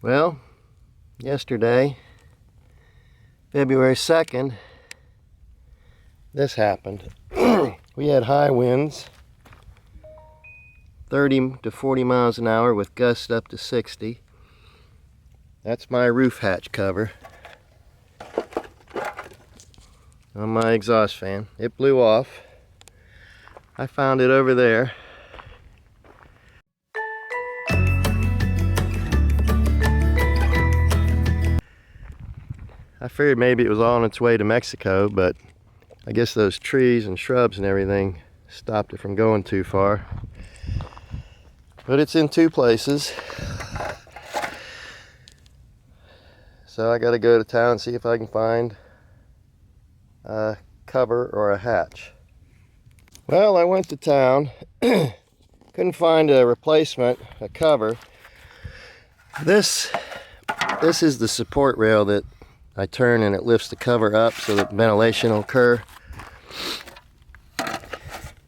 Well, yesterday, February 2nd, this happened. We had high winds, 30 to 40 miles an hour with gusts up to 60. That's my roof hatch cover on my exhaust fan. It blew off. I found it over there. I figured maybe it was all on its way to Mexico, but I guess those trees and shrubs and everything stopped it from going too far. But it's in two places. So I gotta go to town and see if I can find a cover or a hatch. Well, I went to town, couldn't find a replacement, a cover. This is the support rail that I turn and it lifts the cover up so that ventilation will occur.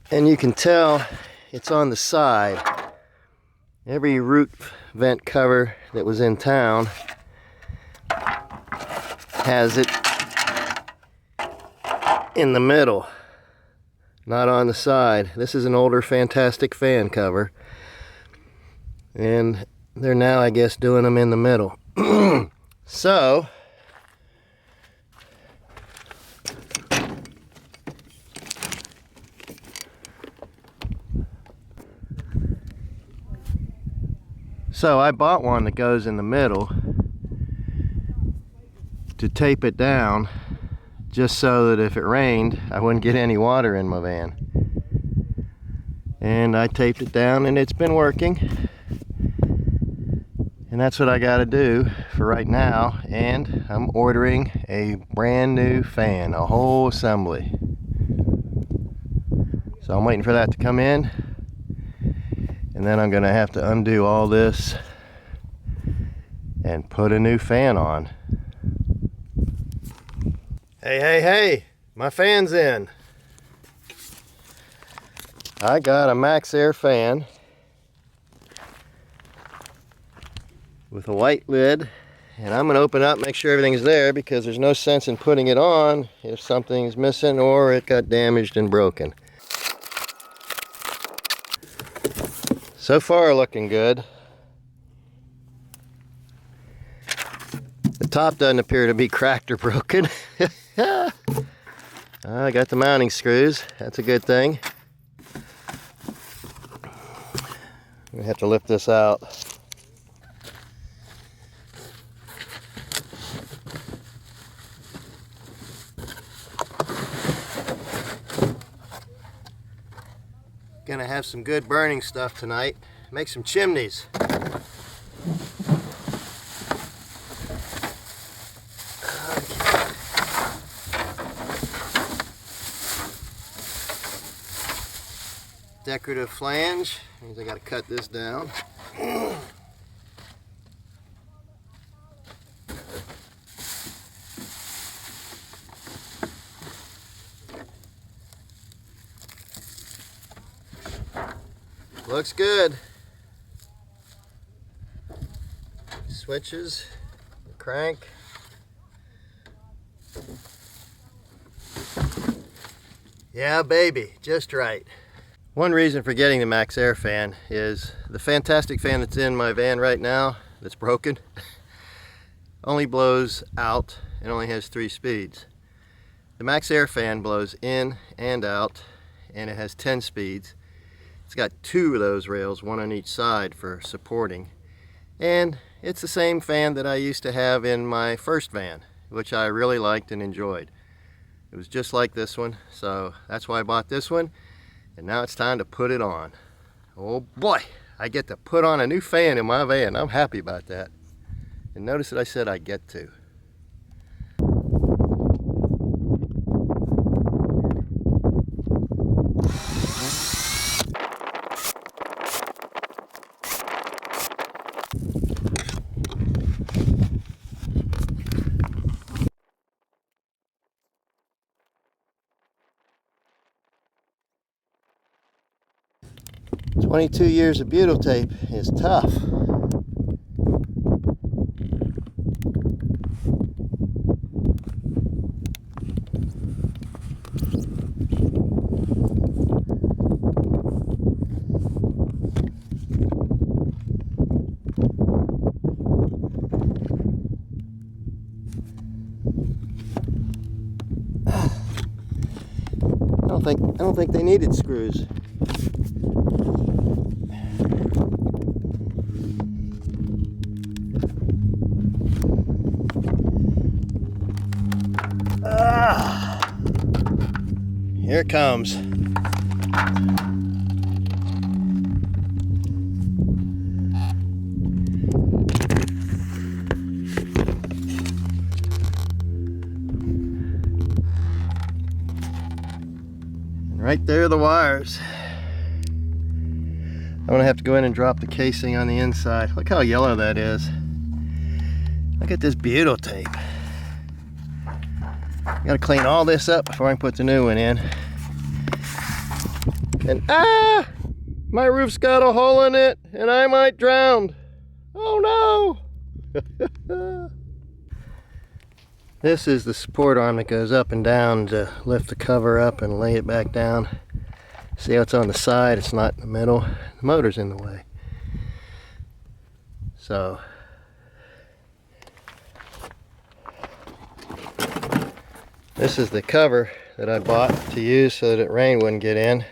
And you can tell it's on the side. Every root vent cover that was in town has it in the middle, not on the side. This is an older Fantastic fan cover, and they're now, I guess, doing them in the middle. So I bought one that goes in the middle to tape it down, just so that if it rained, I wouldn't get any water in my van. And I taped it down and it's been working. And that's what I gotta do for right now. And I'm ordering a brand new fan, a whole assembly. So I'm waiting for that to come in. And then I'm gonna have to undo all this and put a new fan on. Hey, my fan's in. I got a Max Air fan with a white lid, and I'm gonna open up, make sure everything's there, because there's no sense in putting it on if something's missing or it got damaged and broken. So far, looking good. The top doesn't appear to be cracked or broken. I got the mounting screws. That's a good thing. We have to lift this out. Gonna have some good burning stuff tonight. Make some chimneys. Decorative flange. Means I gotta cut this down. Looks good. Switches, crank. Yeah, baby, just right. One reason for getting the Max Air fan is the Fantastic fan that's in my van right now, that's broken, only blows out and only has 3 speeds. The Max Air fan blows in and out, and it has 10 speeds. It's got 2 of those rails, one on each side for supporting. And it's the same fan that I used to have in my first van, which I really liked and enjoyed. It was just like this one, so that's why I bought this one. And now it's time to put it on. Oh boy, I get to put on a new fan in my van. I'm happy about that. And notice that I said I get to. "22 years of butyl tape is tough." don't think they needed screws. Here it comes. And right there are the wires. I'm gonna have to go in and drop the casing on the inside. Look how yellow that is. Look at this butyl tape. Gotta clean all this up before I can put the new one in. And my roof's got a hole in it and I might drown. Oh no! This is the support arm that goes up and down to lift the cover up and lay it back down. See how it's on the side, it's not in the middle. The motor's in the way. So this is the cover that I bought to use so that rain wouldn't get in.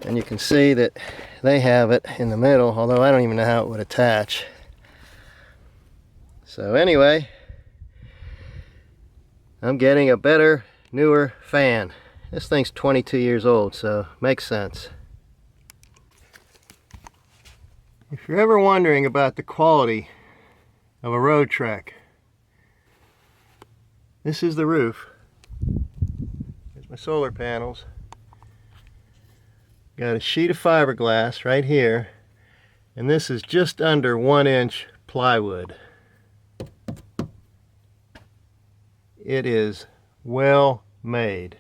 And you can see that they have it in the middle, although I don't even know how it would attach. So anyway, I'm getting a better, newer fan. This thing's 22 years old, so makes sense. If you're ever wondering about the quality of a Roadtrek, this is the roof. Here's my solar panels. Got a sheet of fiberglass right here, and this is just under 1-inch plywood. It is well made.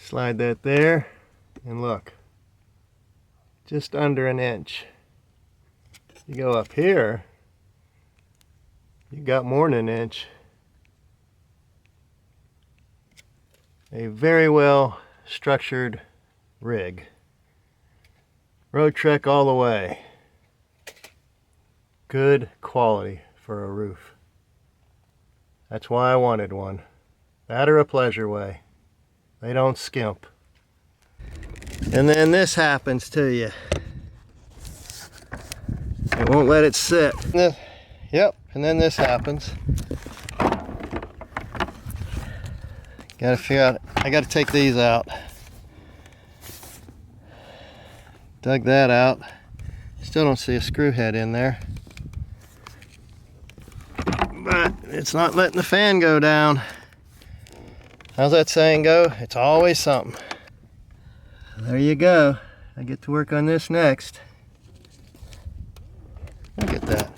Slide that there, and look, just under 1 inch. You go up here, you got more than 1 inch. A very well structured rig. Roadtrek all the way. Good quality for a roof. That's why I wanted one. That or a pleasure way. They don't skimp. And then this happens to you. It won't let it sit. Yep, and then this happens. Gotta figure out, I gotta take these out. Dug that out. Still don't see a screw head in there. But it's not letting the fan go down. How's that saying go? It's always something. There you go. I get to work on this next. Look at that.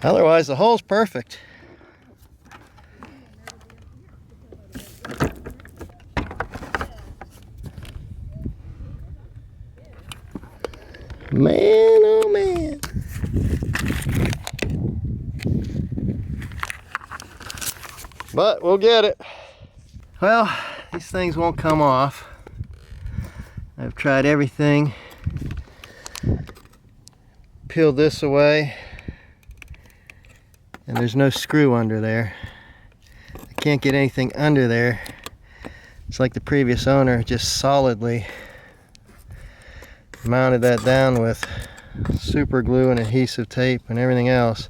Otherwise, the hole's perfect. Man, oh man. But we'll get it. Well, these things won't come off. I've tried everything. Peeled this away. And there's no screw under there. I can't get anything under there. It's like the previous owner just solidly mounted that down with super glue and adhesive tape and everything else.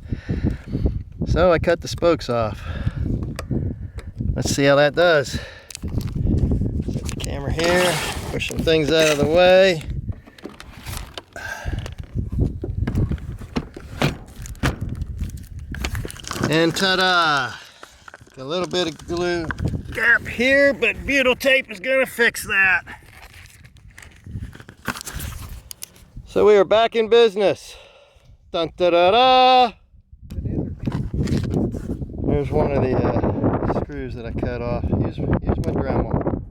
So I cut the spokes off. Let's see how that does. Set the camera here, push some things out of the way. And ta-da! A little bit of glue gap here, but butyl tape is gonna fix that. So we are back in business. Dun da da da! There's one of the screws that I cut off. Use my Dremel.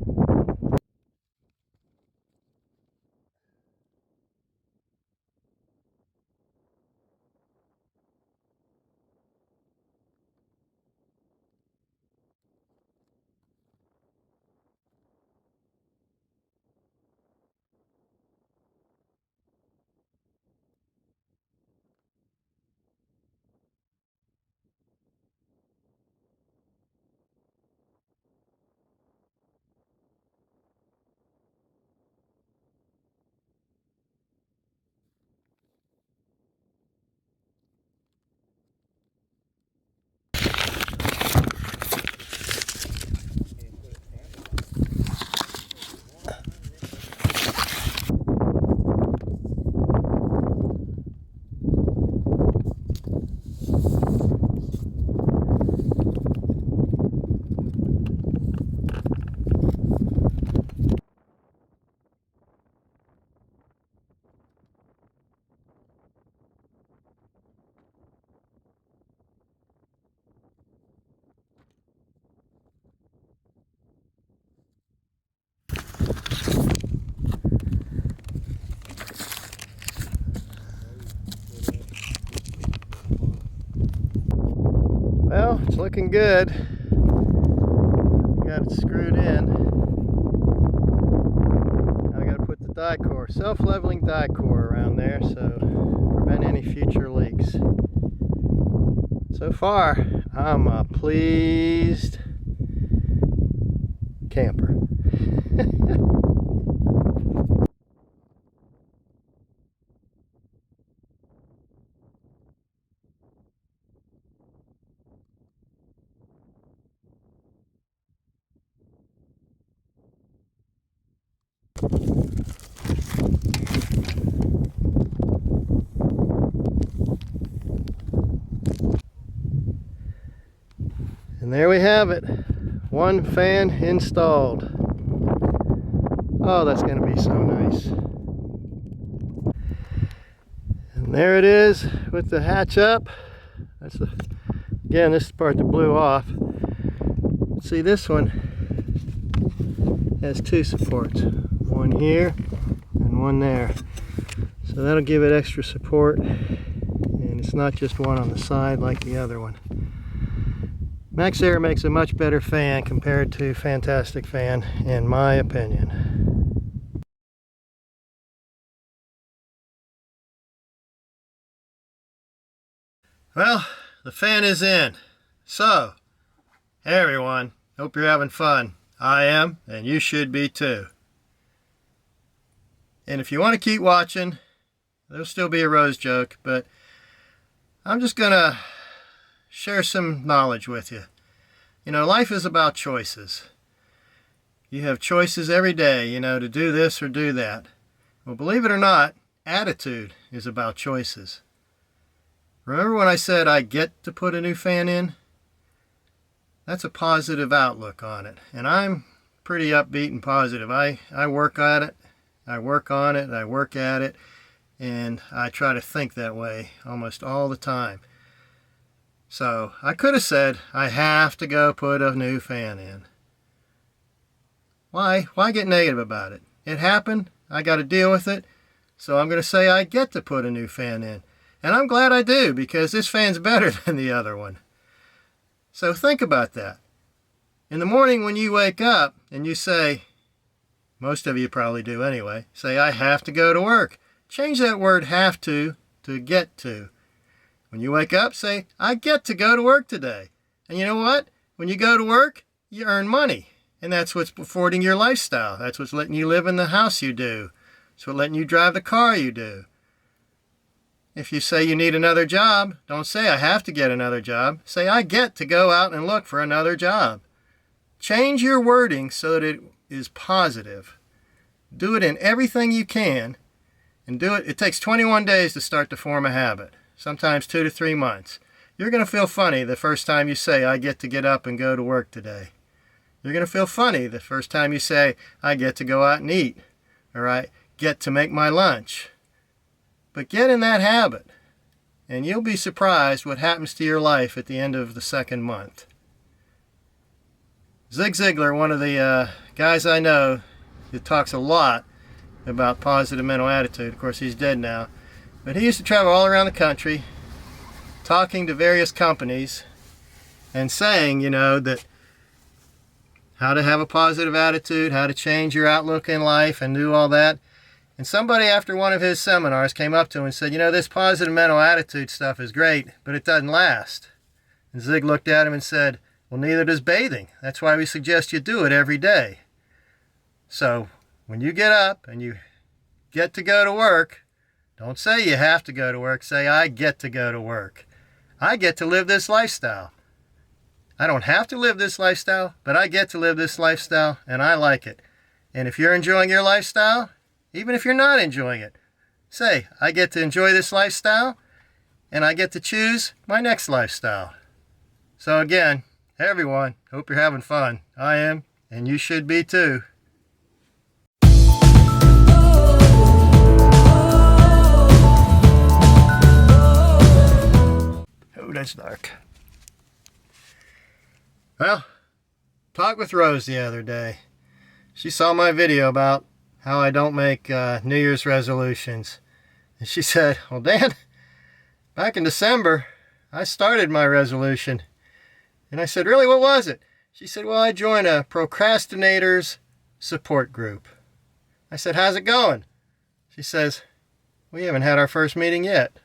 It's looking good. Got it screwed in. Now I got to put the die core, self-leveling die core around there, so prevent any future leaks. So far, I'm a pleased camper. And there we have it. One fan installed. Oh, that's going to be so nice. And there it is with the hatch up. Again, this is the part that blew off. See, this one has two supports. One here and one there. So that'll give it extra support. And it's not just one on the side like the other one. MaxxAir makes a much better fan compared to Fantastic Fan, in my opinion. Well, the fan is in. So, hey everyone, hope you're having fun. I am, and you should be too. And if you want to keep watching, there'll still be a Rose joke, but I'm just gonna share some knowledge with you. You know, life is about choices. You have choices every day, you know, to do this or do that. Well, believe it or not, attitude is about choices. Remember when I said I get to put a new fan in? That's a positive outlook on it. And I'm pretty upbeat and positive. I work at it, I work on it, I work at it, and I try to think that way almost all the time. So I could have said, I have to go put a new fan in. Why? Why get negative about it? It happened. I got to deal with it. So I'm going to say I get to put a new fan in. And I'm glad I do, because this fan's better than the other one. So think about that. In the morning when you wake up and you say, most of you probably do anyway, say, I have to go to work. Change that word have to get to. When you wake up, say, I get to go to work today. And you know what? When you go to work, you earn money. And that's what's affording your lifestyle. That's what's letting you live in the house you do. It's what's letting you drive the car you do. If you say you need another job, don't say I have to get another job. Say I get to go out and look for another job. Change your wording so that it is positive. Do it in everything you can. And do it. It takes 21 days to start to form a habit. Sometimes 2 to 3 months. You're going to feel funny the first time you say, I get to get up and go to work today. You're going to feel funny the first time you say, I get to go out and eat. Or I get to make my lunch. But get in that habit. And you'll be surprised what happens to your life at the end of the second month. Zig Ziglar, one of the guys I know who talks a lot about positive mental attitude. Of course, he's dead now. But he used to travel all around the country talking to various companies and saying, you know, that how to have a positive attitude, how to change your outlook in life and do all that. And somebody after one of his seminars came up to him and said, you know, this positive mental attitude stuff is great, but it doesn't last. And Zig looked at him and said, well, neither does bathing. That's why we suggest you do it every day. So when you get up and you get to go to work, don't say you have to go to work. Say, I get to go to work. I get to live this lifestyle. I don't have to live this lifestyle, but I get to live this lifestyle, and I like it. And if you're enjoying your lifestyle, even if you're not enjoying it, say, I get to enjoy this lifestyle, and I get to choose my next lifestyle. So again, hey everyone, hope you're having fun. I am, and you should be too. Oh, that's dark. Well, talked with Rose the other day. She saw my video about how I don't make New Year's resolutions. And she said, well, Dan, back in December, I started my resolution. And I said, really, what was it? She said, well, I joined a procrastinators support group. I said, how's it going? She says, we haven't had our first meeting yet.